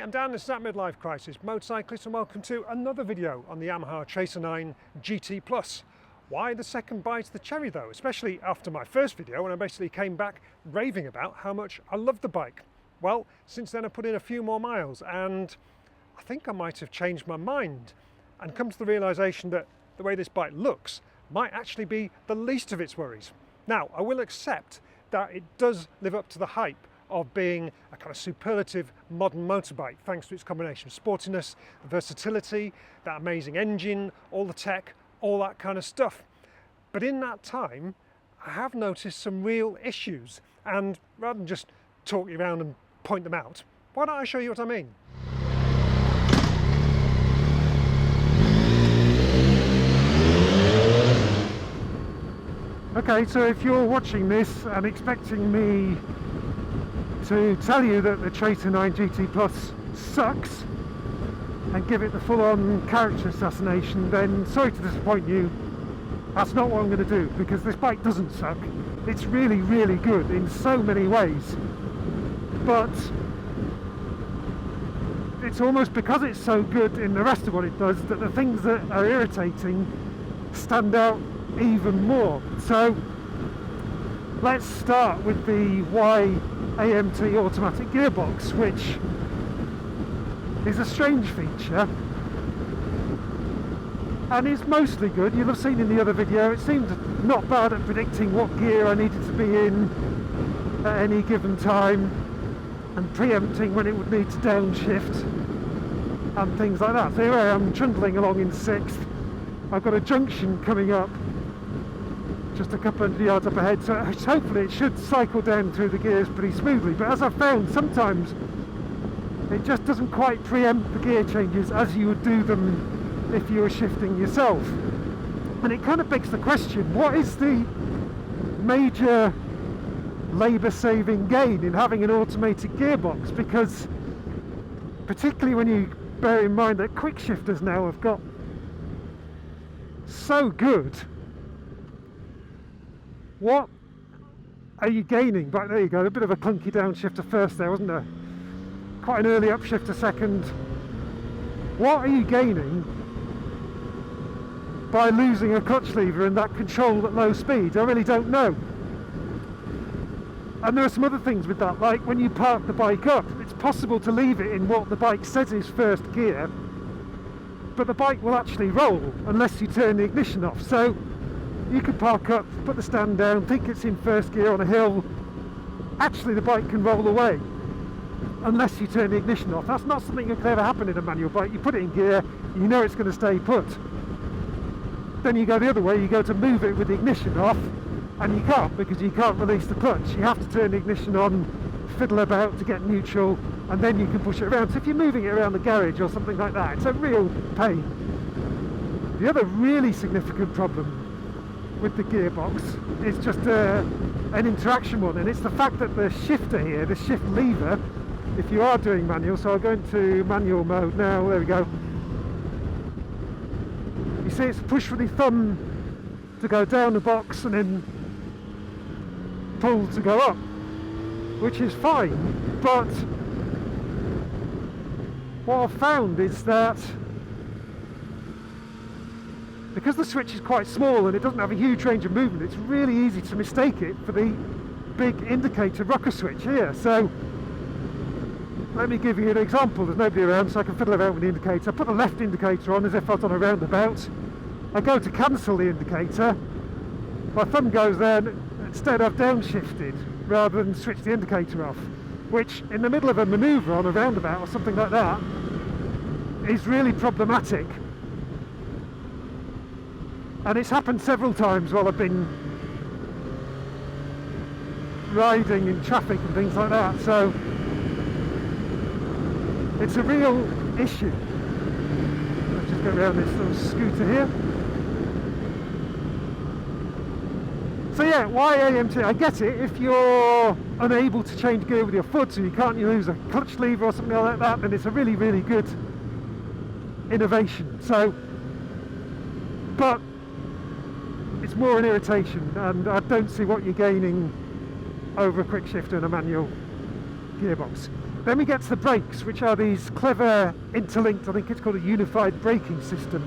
I'm Dan, this is At Midlife Crisis Motorcyclist, and welcome to another video on the Yamaha Tracer 9 GT Plus. Why the second bite of the cherry though, especially after my first video when I basically came back raving about how much I love the bike. Well, since then I've put in a few more miles and I think I might have changed my mind and come to the realisation that the way this bike looks might actually be the least of its worries. Now, I will accept that it does live up to the hype of being a kind of superlative modern motorbike, thanks to its combination of sportiness, versatility, that amazing engine, all the tech, all that kind of stuff. But in that time, I have noticed some real issues, and rather than just talk you around and point them out, why don't I show you what I mean? Okay, so if you're watching this and expecting me to tell you that the Tracer 9 GT Plus sucks and give it the full-on character assassination, then sorry to disappoint you, that's not what I'm going to do, because this bike doesn't suck. It's really, really good in so many ways, but it's almost because it's so good in the rest of what it does that the things that are irritating stand out even more. So let's start with the YAMT automatic gearbox, which is a strange feature and is mostly good. You'll have seen in the other video it seemed not bad at predicting what gear I needed to be in at any given time and preempting when it would need to downshift and things like that. So here I am trundling along in 6th. I've got a junction coming up just a couple of yards up ahead, so hopefully it should cycle down through the gears pretty smoothly. But as I've found, sometimes it just doesn't quite preempt the gear changes as you would do them if you were shifting yourself. And it kind of begs the question, what is the major labour-saving gain in having an automated gearbox? Because particularly when you bear in mind that quick shifters now have got so good, what are you gaining? But there you go, a bit of a clunky downshifter first there, wasn't there? Quite an early upshifter second. What are you gaining by losing a clutch lever and that control at low speed? I really don't know. And there are some other things with that, like when you park the bike up, it's possible to leave it in what the bike says is first gear, but the bike will actually roll unless you turn the ignition off. So you could park up, put the stand down, think it's in first gear on a hill. Actually, the bike can roll away unless you turn the ignition off. That's not something that could ever happen in a manual bike. You put it in gear, you know it's going to stay put. Then you go the other way, you go to move it with the ignition off, and you can't, because you can't release the clutch. You have to turn the ignition on, fiddle about to get neutral, and then you can push it around. So if you're moving it around the garage or something like that, it's a real pain. The other really significant problem with the gearbox is just an interaction one, and it's the fact that the shifter here, the shift lever, if you are doing manual, so I'll go into manual mode now, there we go. You see it's a push with the thumb to go down the box and then pull to go up, which is fine, but what I've found is that because the switch is quite small and it doesn't have a huge range of movement, it's really easy to mistake it for the big indicator rocker switch here. So let me give you an example. There's nobody around, so I can fiddle around with the indicator. I put the left indicator on as if I was on a roundabout. I go to cancel the indicator. My thumb goes there, and instead I've downshifted rather than switch the indicator off, which in the middle of a manoeuvre on a roundabout or something like that is really problematic. And it's happened several times while I've been riding in traffic and things like that, so it's a real issue. Let's just go around this little scooter here. So yeah, YAMT, I get it if you're unable to change gear with your foot, so you can't use a clutch lever or something like that, then it's a really, really good innovation. So, but it's more an irritation, and I don't see what you're gaining over a quick shifter and a manual gearbox. Then we get to the brakes, which are these clever interlinked, I think it's called a unified braking system,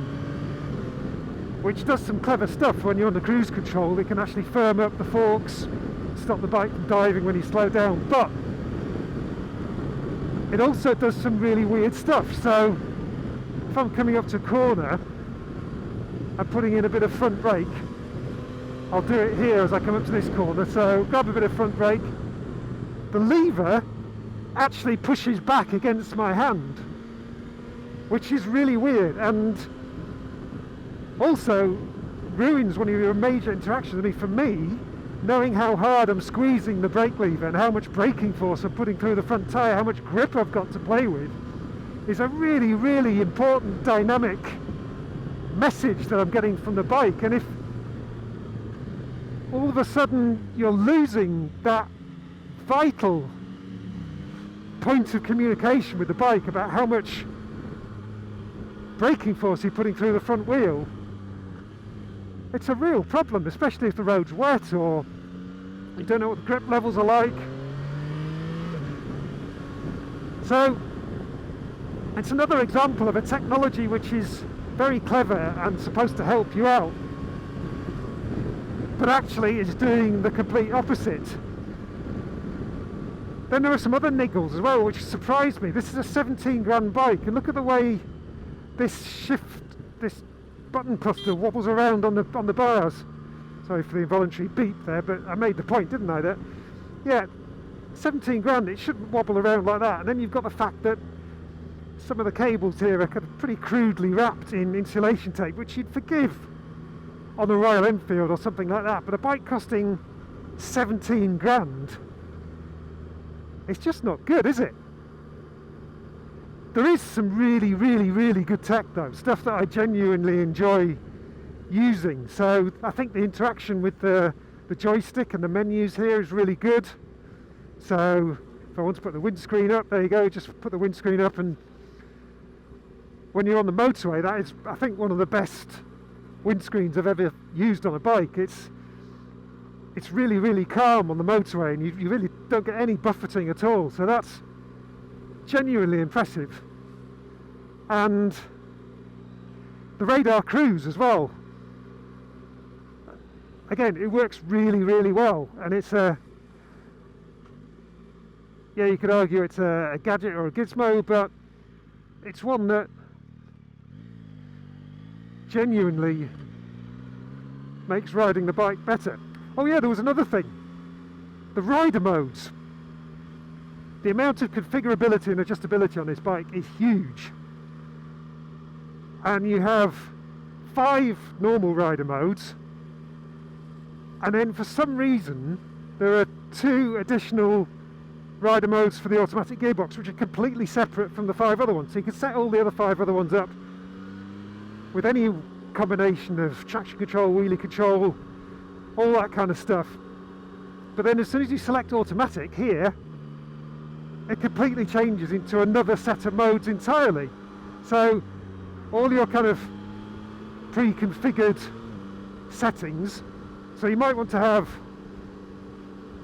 which does some clever stuff. When you're on the cruise control, it can actually firm up the forks, stop the bike from diving when you slow down, but it also does some really weird stuff. So if I'm coming up to a corner and putting in a bit of front brake, I'll do it here as I come up to this corner. So grab a bit of front brake, the lever actually pushes back against my hand, which is really weird, and also ruins one of your major interactions. I mean, for me, knowing how hard I'm squeezing the brake lever and how much braking force I'm putting through the front tyre, how much grip I've got to play with, is a really, really important dynamic message that I'm getting from the bike. And if all of a sudden you're losing that vital point of communication with the bike about how much braking force you're putting through the front wheel, it's a real problem, especially if the road's wet or you don't know what the grip levels are like. So it's another example of a technology which is very clever and supposed to help you out, but actually is doing the complete opposite. Then there are some other niggles as well which surprised me. This is a 17 grand bike, and look at the way this button cluster wobbles around on the bars. Sorry for the involuntary beep there, but I made the point, didn't I, that yeah, 17 grand, it shouldn't wobble around like that. And then you've got the fact that some of the cables here are kind of pretty crudely wrapped in insulation tape, which you'd forgive on a Royal Enfield or something like that, but a bike costing 17 grand, it's just not good, is it? There is some really, really, really good tech though, stuff that I genuinely enjoy using. So I think the interaction with the joystick and the menus here is really good. So if I want to put the windscreen up, there you go, just put the windscreen up, and when you're on the motorway, that is, I think, one of the best windscreens I've ever used on a bike. It's really, really calm on the motorway, and you really don't get any buffeting at all, so that's genuinely impressive. And the radar cruise as well, again, it works really, really well, and it's a, yeah, you could argue it's a gadget or a gizmo, but it's one that genuinely makes riding the bike better. Oh yeah, there was another thing, the rider modes. The amount of configurability and adjustability on this bike is huge, and you have 5 normal rider modes, and then for some reason there are 2 additional rider modes for the automatic gearbox, which are completely separate from the 5 other ones. So you can set all the other 5 other ones up with any combination of traction control, wheelie control, all that kind of stuff. But then as soon as you select automatic here, it completely changes into another set of modes entirely. So all your kind of pre-configured settings, so you might want to have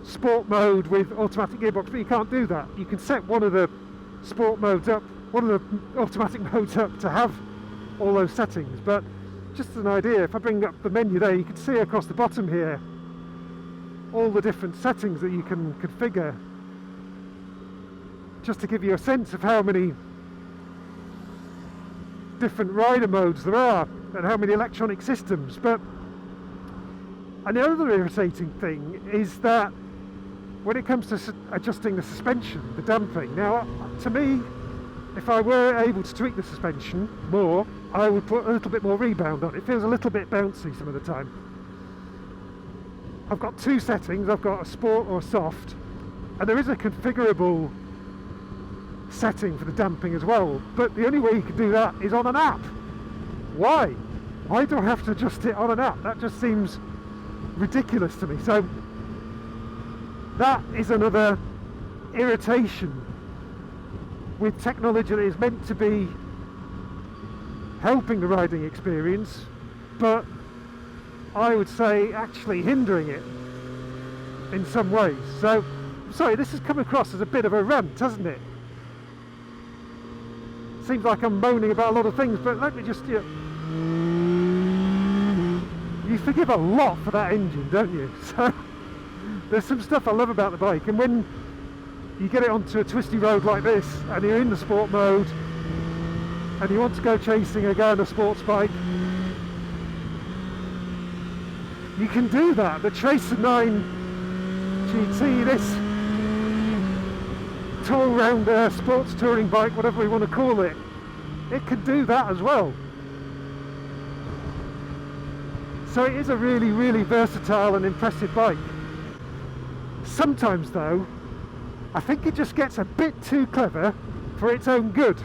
sport mode with automatic gearbox, but you can't do that. You can set one of the sport modes up, one of the automatic modes up to have all those settings. But just as an idea, if I bring up the menu there, you can see across the bottom here all the different settings that you can configure, just to give you a sense of how many different rider modes there are and how many electronic systems. But another irritating thing is that when it comes to adjusting the suspension, the damping, now to me, if I were able to tweak the suspension more, I would put a little bit more rebound on it. It feels a little bit bouncy some of the time. I've got 2 settings, I've got a sport or a soft, and there is a configurable setting for the damping as well, but the only way you can do that is on an app. Why? Why do I have to adjust it on an app? That just seems ridiculous to me. So that is another irritation with technology that is meant to be helping the riding experience, but I would say actually hindering it in some ways. So, sorry, this has come across as a bit of a rant, hasn't it? Seems like I'm moaning about a lot of things, but let me just, you forgive a lot for that engine, don't you? So there's some stuff I love about the bike, and when you get it onto a twisty road like this and you're in the sport mode and you want to go chasing again a sports bike, you can do that. The Tracer 9 GT, this all-round sports touring bike, whatever we want to call it, it can do that as well. So it is a really, really versatile and impressive bike. Sometimes though, I think it just gets a bit too clever for its own good.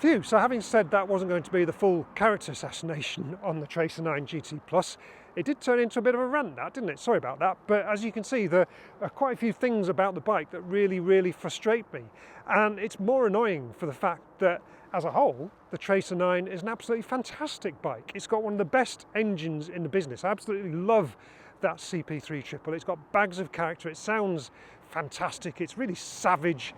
Phew, so having said that wasn't going to be the full character assassination on the Tracer 9 GT Plus, it did turn into a bit of a rant, that, didn't it? Sorry about that, but as you can see, there are quite a few things about the bike that really, really frustrate me. And it's more annoying for the fact that, as a whole, the Tracer 9 is an absolutely fantastic bike. It's got one of the best engines in the business. I absolutely love that CP3 triple. It's got bags of character, it sounds fantastic, it's really savage.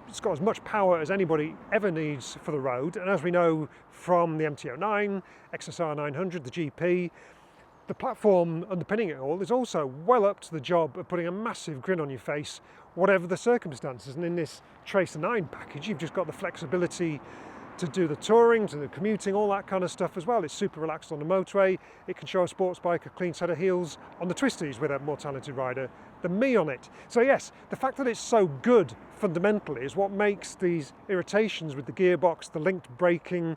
It's got as much power as anybody ever needs for the road, and as we know from the MT-09, XSR 900, the GP, the platform underpinning it all is also well up to the job of putting a massive grin on your face, whatever the circumstances. And in this Tracer 9 package, you've just got the flexibility to do the touring, to the commuting, all that kind of stuff as well. It's super relaxed on the motorway. It can show a sports bike a clean set of heels on the twisties with a more talented rider than me on it. So yes, the fact that it's so good fundamentally is what makes these irritations with the gearbox, the linked braking,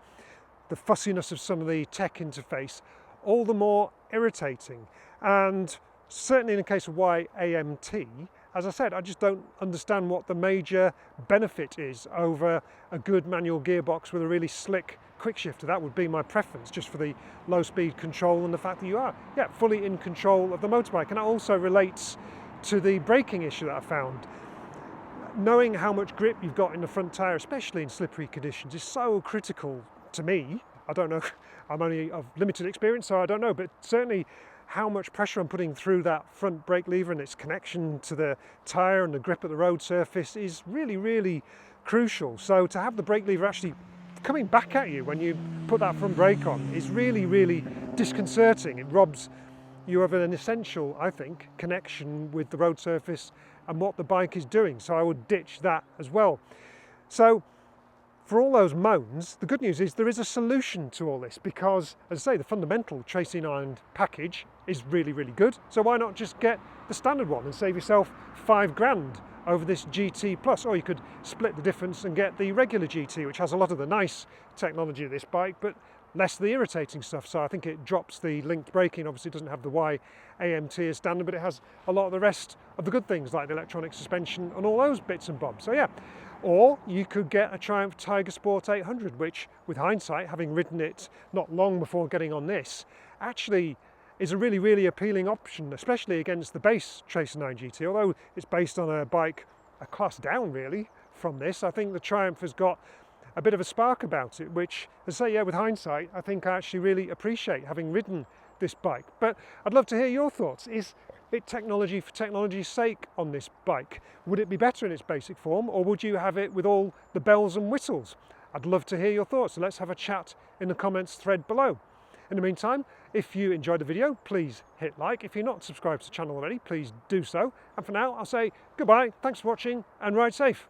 the fussiness of some of the tech interface, all the more irritating. And certainly in the case of YAMT, as I said, I just don't understand what the major benefit is over a good manual gearbox with a really slick quick shifter. That would be my preference, just for the low speed control and the fact that you are, fully in control of the motorbike. And that also relates to the braking issue that I found. Knowing how much grip you've got in the front tyre, especially in slippery conditions, is so critical to me. I don't know, I'm only of limited experience, so I don't know, but certainly how much pressure I'm putting through that front brake lever and its connection to the tyre and the grip at the road surface is really, really crucial. So to have the brake lever actually coming back at you when you put that front brake on is really, really disconcerting. It robs you of an essential, I think, connection with the road surface and what the bike is doing. So I would ditch that as well. So for all those moans, the good news is there is a solution to all this, because, as I say, the fundamental Tracer 9 package is really, really good. So why not just get the standard one and save yourself £5 over this GT Plus? Or you could split the difference and get the regular GT, which has a lot of the nice technology of this bike, but less of the irritating stuff. So I think it drops the linked braking. Obviously it doesn't have the YAMT as standard, but it has a lot of the rest of the good things like the electronic suspension and all those bits and bobs. So yeah. Or you could get a Triumph Tiger Sport 800, which, with hindsight, having ridden it not long before getting on this, actually is a really, really appealing option, especially against the base Tracer 9 GT. Although it's based on a bike a class down, really, from this, I think the Triumph has got a bit of a spark about it, which, as I say, with hindsight, I think I actually really appreciate having ridden this bike. But I'd love to hear your thoughts. Is it technology for technology's sake on this bike? Would it be better in its basic form, or would you have it with all the bells and whistles? I'd love to hear your thoughts, so let's have a chat in the comments thread below. In the meantime, if you enjoyed the video, please hit like. If you're not subscribed to the channel already, please do so. And for now, I'll say goodbye, thanks for watching, and ride safe.